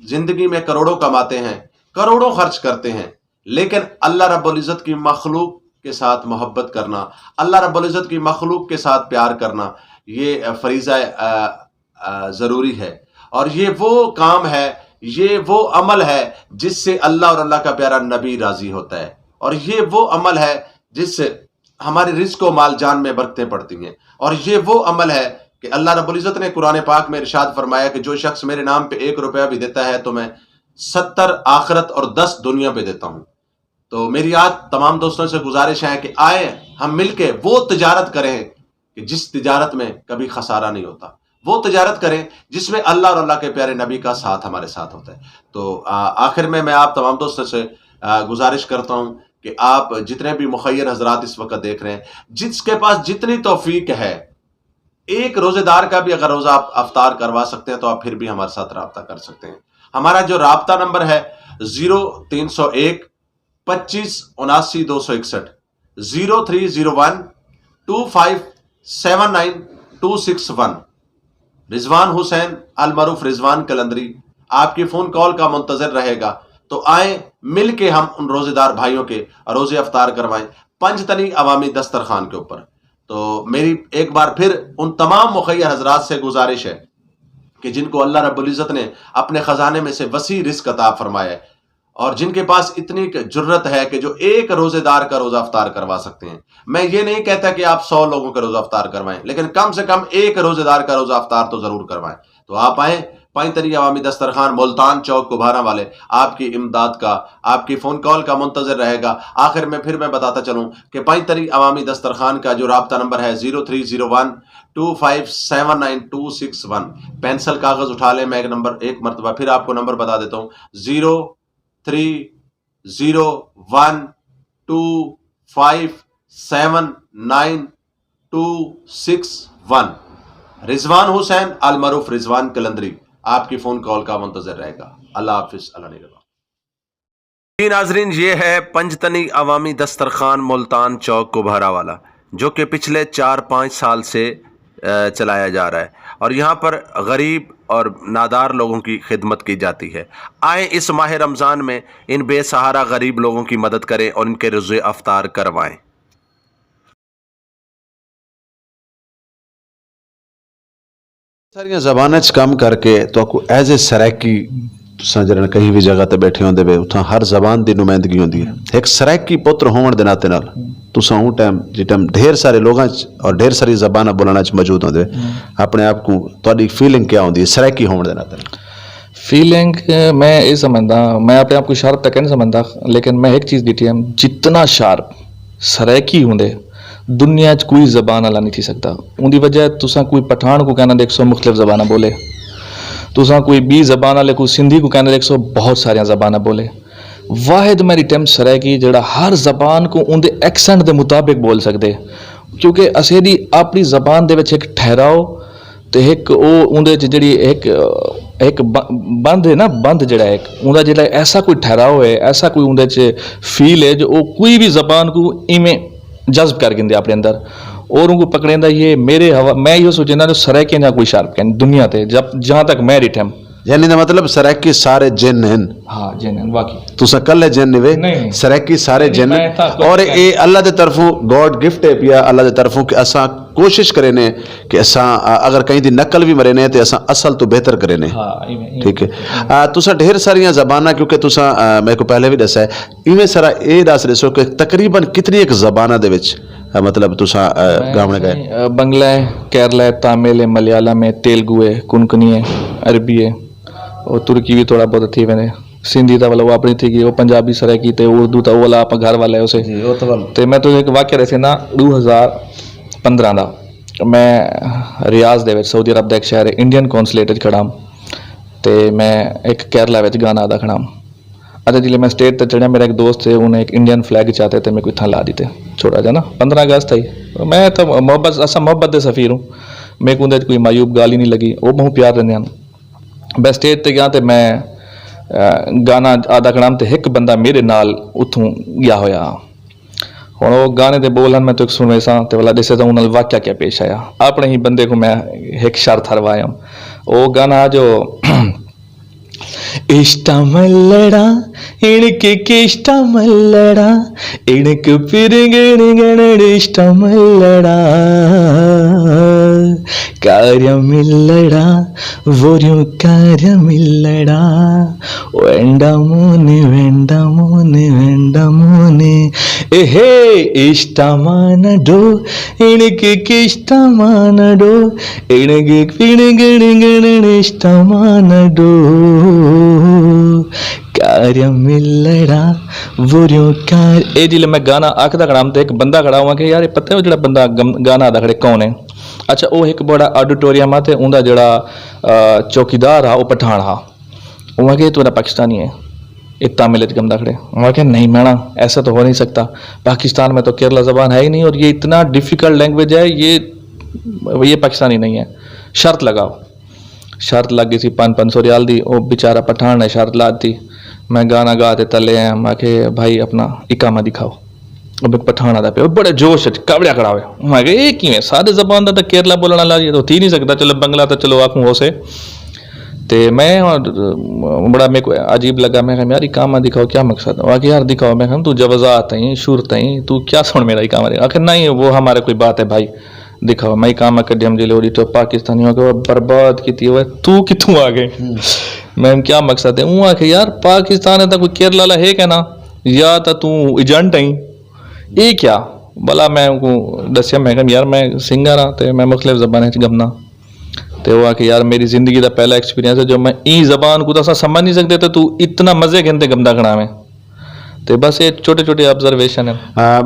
ज़िंदगी में करोड़ों कमाते हैं, करोड़ों खर्च करते हैं, लेकिन अल्लाह रब्बुल इज़्ज़त की मखलूक के साथ मोहब्बत करना, अल्लाह रब्बुल इज़्ज़त की मखलूक के साथ प्यार करना, ये फरीज़ा ज़रूरी है। और ये वो काम है, ये वो अमल है जिससे अल्लाह और अल्लाह का प्यारा नबी राज़ी होता है, और ये वो अमल है जिससे हमारे रिज़्क़ व माल जान में बरकतें पड़ती हैं। और ये वो अमल है कि अल्लाह रब्बुल इज़्ज़त ने कुरान पाक में इरशाद फरमाया कि जो शख्स मेरे नाम पे 1 रुपया भी देता है तो मैं 70 आखिरत और 10 दुनिया पे देता हूँ। तो मेरी आज तमाम दोस्तों से गुजारिश है कि आए हम मिलके वो तिजारत करें कि जिस तिजारत में कभी खसारा नहीं होता, वो तिजारत करें जिसमें अल्लाह और अल्लाह के प्यारे नबी का साथ हमारे साथ होता है। तो आखिर में मैं आप तमाम दोस्तों से गुजारिश करता हूँ कि आप जितने भी मुखय्यर हजरात इस वक्त देख रहे हैं, जिसके पास जितनी तौफीक है, एक रोजेदार का भी अगर रोजा आप अफ्तार करवा सकते हैं तो आप फिर भी हमारे साथ रब्ता कर सकते हैं। हमारा जो राब्ता नंबर है 0301 25 79 261 0301 25 79 261। रिजवान हुसैन अल मरूफ रिजवान कलंदरी आपकी फ़ोन कॉल का मुंतज़िर रहेगा। तो आए मिल के हम उन रोजेदार भाइयों के रोजे अफ्तार करवाएं पंजतनी अवामी दस्तरखान के ऊपर। तो मेरी एक बार फिर उन तमाम मुखैर हजरात से गुजारिश है कि जिनको अल्लाह रब्बुल इज़्ज़त ने अपने खजाने में से वसी रिस्क अता फरमाया है और जिनके पास इतनी जुर्रत है कि जो एक रोजेदार का रोजा अफ्तार करवा सकते हैं। मैं ये नहीं कहता कि आप 100 लोगों का रोजा अफ्तार करवाएं, लेकिन कम से कम एक रोजेदार का रोजा अफ्तार तो जरूर करवाएं। तो आप आए पैंतरी अवामी दस्तरखान मुल्तान चौक कुभारा वाले, आपकी इमदाद का, आपकी फोन कॉल का मुंतजर रहेगा। आखिर में फिर मैं बताता चलूं कि पैंतरी अवामी दस्तरखान का जो राब्ता नंबर है 0301257961। पेंसिल कागज उठा ले, मैं एक मरतबा फिर आपको नंबर बता देता हूं 0301257961। रिजवान हुसैन अल मरूफ रिजवान कलंदरी आपकी फोन कॉल का मुंतजर रहेगा। अल्लाह हाफिज, अल्लाह निगहबान। जी नाजरीन, ये है पंजतनी अवामी दस्तरखान मुल्तान चौक कुभारा वाला, जो कि पिछले 4-5 साल से चलाया जा रहा है और यहाँ पर गरीब और नादार लोगों की खिदमत की जाती है। आए इस माह रमज़ान में इन बेसहारा गरीब लोगों की मदद करें और इनके रोज़े अफ्तार करवाएं। सारियां ज़बानां च कम करके तो एज ए सरैकी जरा कहीं भी जगह ते बैठे होंदे वे उत्थां हर जबान की नुमाइंदगी होंदी है। एक सरैकी पुत्र होने के नाते नाल तुसां उस टाइम जिस टाइम ढेर सारे लोगों और ढेर सारी जबाना बोलना मौजूद होंदे, अपने आप को तुहाडी फीलिंग क्या होंदी है सरैकी होने के नाते? फीलिंग मैं ये समझदा, मैं अपने आप को शार्प तक नहीं समझदा, लेकिन मैं एक चीज़ दी है, जितना शार्प सरैकी होंदे दुनिया च कोई जबान वाला नहीं थी सकता। उनकी वजह तुसा कोई पठान को कहना देख सो मुख्तलिफ जबाना बोले, तुसा कोई 20 जबान वाले को सिंधी को कहना देख सो बहुत सारिया जबाना बोले। वाहिद मेरी टेम सरैकी जड़ा हर जबान को उनके एक्सेंट के मुताबिक बोल सकते, क्योंकि असेदी अपनी जबान दे विच एक ठहराओ तो एक उनदे जी एक बंद है ना, बंद जड़ा एक उनका जो ऐसा कोई ठहराव है, ऐसा कोई उनदे च फील है जो कोई भी जबान को इवें जज्ब कर गिंदे अपने अंदर और उनको पकड़ेंदा। ये मेरे हवा मैं यो सोचना जो सरैकी ना कोई शार्प कहने दुनिया ते जब जहाँ तक मैं रिठम, यानी दा मतलब सरैकी सारे जिन हैं। हाँ जिन हैं वाकई, तुसा कल्ले जिन नहीं, सरैकी सारे जिन और ये अल्लाह दे तरफों गॉड गिफ्ट है पिया अल्लाह दे तरफों कि असा कोशिश करे ने कि असा अगर कहीं दी नकल भी मरे ने तो असा असल तो बेहतर करे ने। ठीक है, तुसा ढेर सारियां जबाना, क्योंकि तुसा मेरे को पहले भी दसा है इवें सारा ये दस दसो कि तकरीबन कितनी एक जबाना दे विच मतलब तुसा गावने गए? बंगला है, केरला है, तमिल है, मलयालम है, तेलुगु है, कुनकनी है, अरबी है और तुर्की भी थोड़ा बहुत थी। मैंने सिंधी तो वाला वो अपनी थी कि वो पंजाबी सरायकी थे, उर्दू तो वो वाला आप घर वाला है उसे तो मैं तो एक वाक्य रहे ना 2015 का मैं रियाज दे सऊदी अरब का एक शहर है इंडियन कौंसलेट खड़ा तो मैं एक केरला में गाना अदा खड़ा। अच्छा जिले मैं स्टेज पर चढ़िया, मेरा एक दोस्त है उन्हें एक इंडियन फ्लैग चाहते थे, मैं कोई था ला दी थे छोटा जा ना 15 अगस्त थी। मैं तो मोहब्बत असा मोहब्बत के सफ़ीर हूँ, मेरे को उन्हें कोई मायूब गाल ही नहीं लगी, वो बहुत प्यार रहने हैं। मैं स्टेज ते गया तो मैं गाना आदा खड़ा तो एक बंदा मेरे नाल उतों गया होया। हुण वो गाने के बोल मैं तो एक सुने सा तो वाला दिसे तो उन्होंने वाक्या क्या पेश आया, अपने ही बंदे को मैं एक शर्त हरवाया। वो गाना जो इष्टमल्लड़ा इनके किष्टमल्लड़ा इनक पिरगण इष्टमल्लड़ा കാര്യമില്ലടാ ഒരു കാര്യമില്ലടാ വേണ്ട മോനെ വേണ്ട മോനെ വേണ്ട മോനെ ഏഹേ ഇഷ്ടമാനടോ എനിക്ക് ഇഷ്ടമാനടോ എനിക്ക് പിണഗണഗണ ഇഷ്ടമാനടോ കാര്യമില്ലടാ ഒരു कार ए जिले मैं गाना आखदा खड़ा तो एक बंदा खड़ा हुआ कि यार ये पता है जो बंदा गाना आदा खड़े कौन है? अच्छा वो एक बड़ा ऑडिटोरियम आ उनका जड़ा चौकीदार हा वो पठान हा, वहाँ के तो पाकिस्तानी है, एक तमिल गमदा खड़े। वहाँ के नहीं मैना ऐसा तो हो नहीं सकता, पाकिस्तान में तो केरला ज़बान है ही नहीं और ये इतना डिफ़िकल्ट लैंग्वेज है, ये पाकिस्तानी नहीं है। शर्त लगाओ, शर्त लग गई थी 500 रियाल दी, वो बेचारा पठान ने शर्त ला दी। मैं गाना गाते तले हैं, मैं के भाई अपना इकामा दिखाओ, अब एक पठान आता पे बड़े जोश कबड़िया खड़ा हुआ। मैं कि सादे जबान का तो केरला बोलना ला ये तो थी नहीं सकता, चलो बंगला तो चलो आखूँ हो से तो मैं बड़ा मेरे को अजीब लगा, मैं कहा यार ये काम दिखाओ क्या मकसद है, आखिर यार दिखाओ, मैं कहा तू जवजात ही शुरत ही तू क्या सुन मेरा ही काम आखिर नहीं वो हमारे कोई बात है भाई दिखाओ, मैं काम कड्डे हम जिले हो तो पाकिस्तानियों को बर्बाद की हुआ तू कितों आ गए, मैं क्या मकसद है वो आखिर यार पाकिस्तान है तो कोई केरला ला है क्या ना या तो तू एजेंट ही ये क्या भला, मैं उनको दसिया मैं कहा यार मैं सिंगर हाँ तो मैं मुख्तलिफ ज़बान गमना, तो वो आके यार मेरी ज़िंदगी का पहला एक्सपीरियंस है जो मैं ई ज़बान को तो असा समझ नहीं सकते तो तू इतना मज़े कहते गमदा खड़ा में, तो बस ये छोटे छोटे ऑब्जर्वेशन है।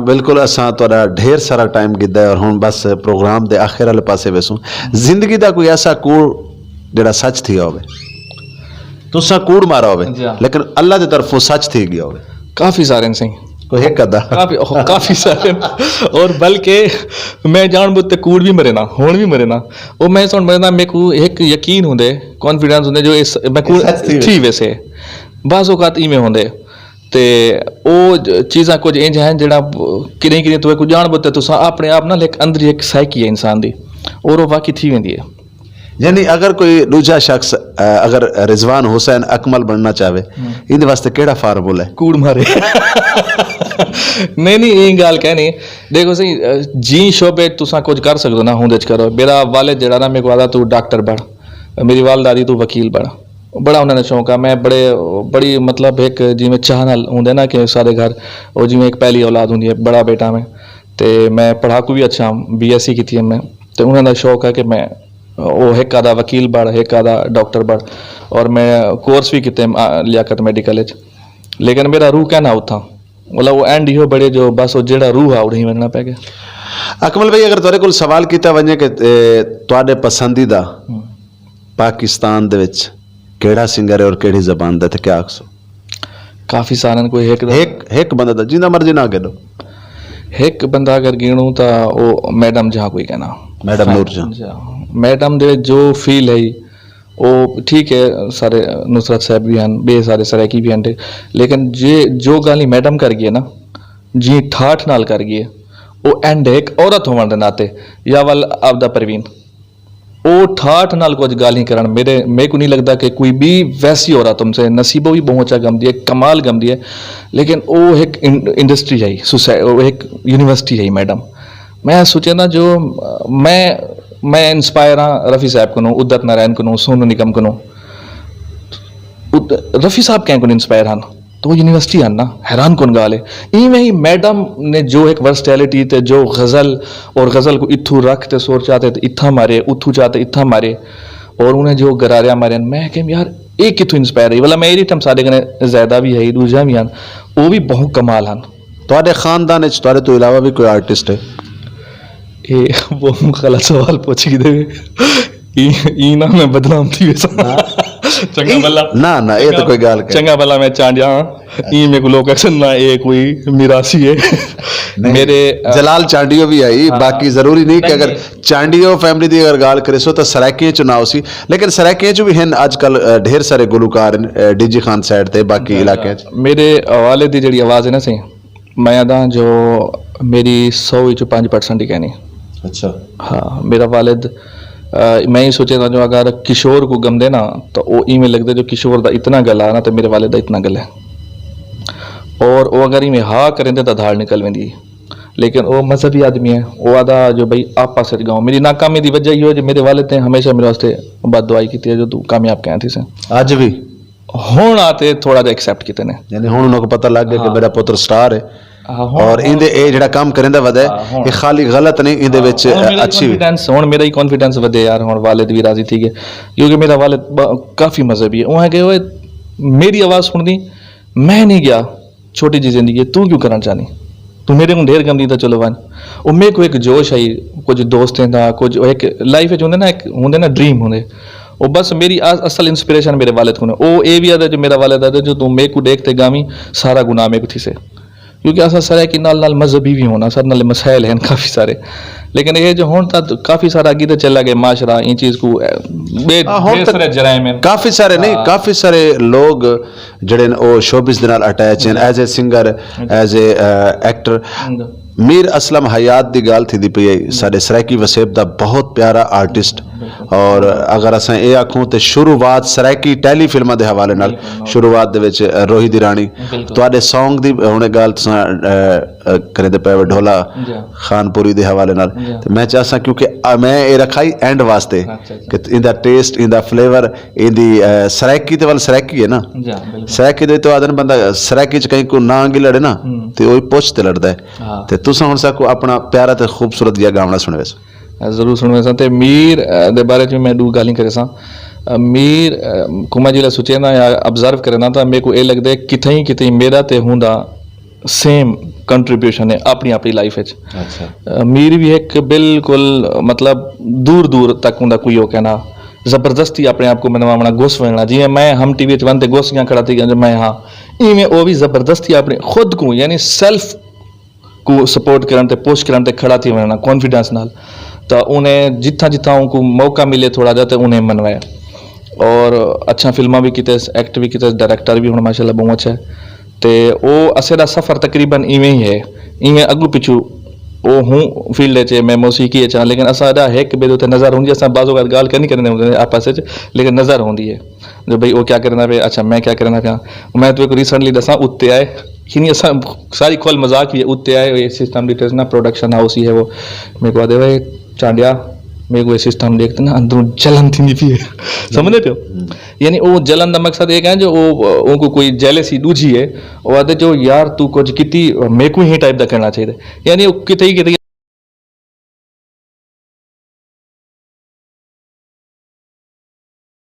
बिल्कुल असा थोड़ा ढेर सारा टाइम गिद्दा है और हम बस प्रोग्राम के आखिर वाले पासे वैसू जिंदगी का कोई ऐसा कूड़ जरा सच थी होवे तुसा कूड़ मारा होवे लेकिन अल्लाह की तरफों सच थी गया होवे, काफ़ी सारे सही कोई एक अदा काफ़ी सारे और बल्कि मैं जान बुझते कूड़ भी मरे ना हुण भी मरे ना वो मैं सुन मरे ना मेरे को एक यकीन होंदे कॉन्फिडेंस होंदे जो इस मैं कूड़ थी वैसे बाज़ औकात इवें होंदे ते वो चीज़ां कुछ इंज हैं जड़ा किरें किरें तो जान बुझते तुसा अपने आप ना एक अंदर एक साइकी है इंसान दी और वो वाकई थी वेंदी है। यानी अगर कोई दूसरा शख्स अगर रिजवान हुसैन अकमल बनना चाहे इन वास्ते केड़ा फार्मूला है? कूड़ मारे नहीं ये गल कहनी देखो सही जी शोबे तुसा कुछ कर सकते ना हुंदे करो, मेरा वालिद जड़ा ना मेरे को आदा तू डॉक्टर बन, मेरी वालदादी तू वकील बन, बड़ा उन्होंने शौक है, मैं बड़ी मतलब एक जिमें चाह नाल होंगे ना कि सारे घर और जिमें एक पहली औलाद होंगी है बड़ा बेटा में, तो मैं पढ़ाकू भी अच्छा BSc की थी मैं, तो उन्होंने शौक है कि मैं वो एक आधा वकील बड़ एक आधा डॉक्टर बड़, और मैं कोर्स भी किते लियाकत मेडिकल, लेकिन मेरा रूह कहना उथा मतलब वो एंड ही बड़े जो बस वो जेड़ा रूह आ उड़ी बनना पै गया। अकमल भाई अगर तुहाडे कोल सवाल किया वजे कि तुहाडे पसंदीदा पाकिस्तान दे विच केड़ा सिंगर है और केड़ी जबान दा, ते क्या आखसो? काफ़ी सारन कोई एक बंदा दा जिंदा मर्जी ना गिनो, एक बंदा अगर गिनूँ तो वो मैडम जहाँ कोई कहना मैडम नूरजहां, मैडम दे जो फील है वो ठीक है, सारे नुसरत साहब भी हैं बे सारे सरैकी भी हैं, लेकिन जो गाली मैडम कर गई है ना जी ठाठ नाल कर गई है वो एंड एक औरत होने के नाते या वल आपदा परवीन वो ठाठ नाल कुछ गाली करन मेरे को नहीं लगता कि कोई भी वैसी औरत तुमसे नसीबों भी बहुत अच्छा गमदी है कमाल गमदी है, लेकिन वो एक इंडस्ट्री है वो एक यूनिवर्सिटी है मैडम। मैं सोचे ना जो मैं इंस्पायर हाँ रफ़ी साहब को उदित नारायण को सोनू निगम को रफ़ी साहब क्या इंस्पायर हैं तो वो यूनिवर्सिटी है ना हैरान कौन गाल है इवें ही मैडम ने जो एक वर्सटैलिटी ते जो गज़ल और गज़ल को इथू रख ते सोर चाहते तो इत्था मारे उथू चाहते इत्था मारे और उन्हें जो गरारिया मारे मैं कह यार एक कितों इंस्पायर है वाला मेरी टम सारे कने ज़्यादा भी है दूजा भी हैं वो भी बहुत कमाल हैं। तुहाडे खानदान विच तुहाडे तो इलावा भी कोई आर्टिस्ट है? ये वो गलत सवाल पूछ दे ना मैं बदनाम थी वैसा चंगा भला ना ये तो कोई गाल चंगा भला मैं चांडिया ई मेरे को लोग अक्सर ना ये कोई मिरासी है मेरे जलाल चांडियो भी आई बाकी जरूरी नहीं कि अगर चांडियो फैमिली की अगर गाल करे सो तो सराइकियां च ना सी, लेकिन सराइकियां च भी हैं आजकल ढेर सारे गुलकार डीजी खान साइड ते बाकी इलाके मेरे वाले दी जड़ी आवाज है ना सही मैं अदा जो मेरी 100% ही कहनी। अच्छा हाँ मेरा वालिद मैं ही सोचे था जो अगर किशोर को गम देना तो वो इमें लगता जो किशोर का इतना गला ना तो मेरे वालिद इतना गला है, और वो अगर इमें हाँ करें तो धाड़ निकल वेंदी, लेकिन वो मजहबी आदमी है वो आदा जो भाई आप पास गाँव मेरी नाकामी की वजह ये हो जो मेरे वालिद ने हमेशा मेरे वास्ते बद दुआई की है जो तू कामयाब क्या थी से आज भी हुण आते थोड़ा जा एक्सेप्ट किते ने यानी हुण उनको पता लग गया कि मेरा पुत्र स्टार है और इंदे ए जेड़ा काम करेंदा वदे ये खाली गलत नहीं इंदे विच अच्छी कॉन्फिडेंस हुण मेरा ही कॉन्फिडेंस वदे यार हुण वालिद भी राजी थी क्योंकि मेरा वालिद काफ़ी मजहबी है वहाँ गए मेरी आवाज़ सुननी मैं नहीं गया छोटी जी जिंदगी तू क्यों करना चाहनी तू मेरे को ढेर गमदी था चलो वन वो मेरे को एक जोश आई कुछ दोस्तें था कुछ एक लाइफ होंगे ना एक होंगे ना ड्रीम होंगे वो बस मेरी असल इंस्पिरेशन मेरे वालिद को वो ये भी आता जो मेरा वालिद आता जो तू मेरे को देखते गामी सारा गुनाह मेरे को थी से क्योंकि असा सर कि नाल मजहबी भी होना सर नाल मसाइल हैं काफ़ी सारे, लेकिन ये जो हों था काफ़ी सारा अगे तो चला गया माशरा इन चीज़ को काफ़ी सारे नहीं काफ़ी सारे लोग जड़े वो शोबिस दे नाल अटैच हैं as a singer as a actor. Mir Aslam Hayat दी गाल थी दी पई सारे सराइकी वसेब दा बहुत प्यारा आर्टिस्ट ਔਰ ਅਗਰ ਅਸਾਂ ਇਹ ਆਖੂੰ ਤੇ ਸ਼ੁਰੂਆਤ ਸਰਾਇਕੀ ਟੈਲੀ ਫਿਲਮਾਂ ਦੇ ਹਵਾਲੇ ਨਾਲ ਸ਼ੁਰੂਆਤ ਦੇ ਵਿੱਚ ਰੋਹੀ ਦੀ ਰਾਣੀ ਤੁਹਾਡੇ Song ਦੀ ਹੁਣੇ ਗੱਲ ਤੁਸੀਂ ਕਰਦੇ ਪਏ ਢੋਲਾ ਖਾਨਪੁਰੀ ਦੇ ਹਵਾਲੇ ਨਾਲ ਤੇ ਮੈਂ ਚਾਹਾਂ ਕਿਉਂਕਿ ਮੈਂ ਇਹ ਰਖਾਈ ਐਂਡ ਵਾਸਤੇ ਕਿ ਇਹਦਾ ਟੇਸਟ ਇਹਦਾ ਫਲੇਵਰ ਇਹਦੀ ਸਰਾਇਕੀ ਤੇ ਵੱਲ ਸਰਾਇਕੀ ਹੈ ਨਾ ਸਰਾਇਕੀ ਦੇ ਤੋਂ ਆਦਨ ਬੰਦਾ ਸਰਾਇਕੀ ਚ ਕहीं को ना आगे लड़े ना तो वही पुछ ते लड़दा है ते तुसा हुन साको अपना प्यारा ते खूबसूरत जिहा गावना सुनवे जरूर सुनवे सा ते मीर दे बारे च मैं दो गाली करे सा मीर को मैं जिला सोचे ना या ऑब्जर्व करे ना तो मेरे को ये लगदा है किथे मेरा ते हुंदा सेम कंट्रीब्यूशन है अपनी अपनी लाइफ विच अच्छा मीर भी एक बिल्कुल मतलब दूर दूर तक हुंदा कोई हो कहना जबरदस्ती अपने आप को मनवाना गुस वना जी मैं हम टीवी च बनते गोसियां खड़ा थी मैं हाँ इवें वो भी जबरदस्ती अपने खुद को यानी सेल्फ को सपोर्ट करन ते पुश करन ते खड़ा थी वना कॉन्फिडेंस नाल तो उन्हें जिथा उनको मौका मिले थोड़ा जा तो उन्हें मनवाया और अच्छा फिल्मां भी कीते एक्ट भी कीते डायरेक्टर भी हुण माशाल्लाह बहुत अच्छा है तो वो असे दा सफ़र तकरीबन इवें ही है इवें अगू पिछू वो हूँ फील्ड च मैं मौसीकी च लेकिन असां एक ॿिए ते नज़र होंदी असां बाज़ो गाल करनी करने आपस च लेकिन नज़र होंदी है जो भाई वो क्या करना पे अच्छा मैं क्या करना पिया मैं तो एक रिसेंटली दसा उत्ते आए हिनी असां सारी खोल मजाक ही उत्ते आए ये सिस्टम डिटेल्स ना प्रोडक्शन हाउस ही है वो मेरे को आदे भाई चांडिया मेरे को सिस्टम देखते ना अंदरों जलन थी पी समझ पे यानी वो जलन का मकसद एक है जो वो उनको कोई जेलसी दूजी है वो आते जो यार तू कुछ किती मेरे को ही टाइप का करना चाहिए यानी वो किते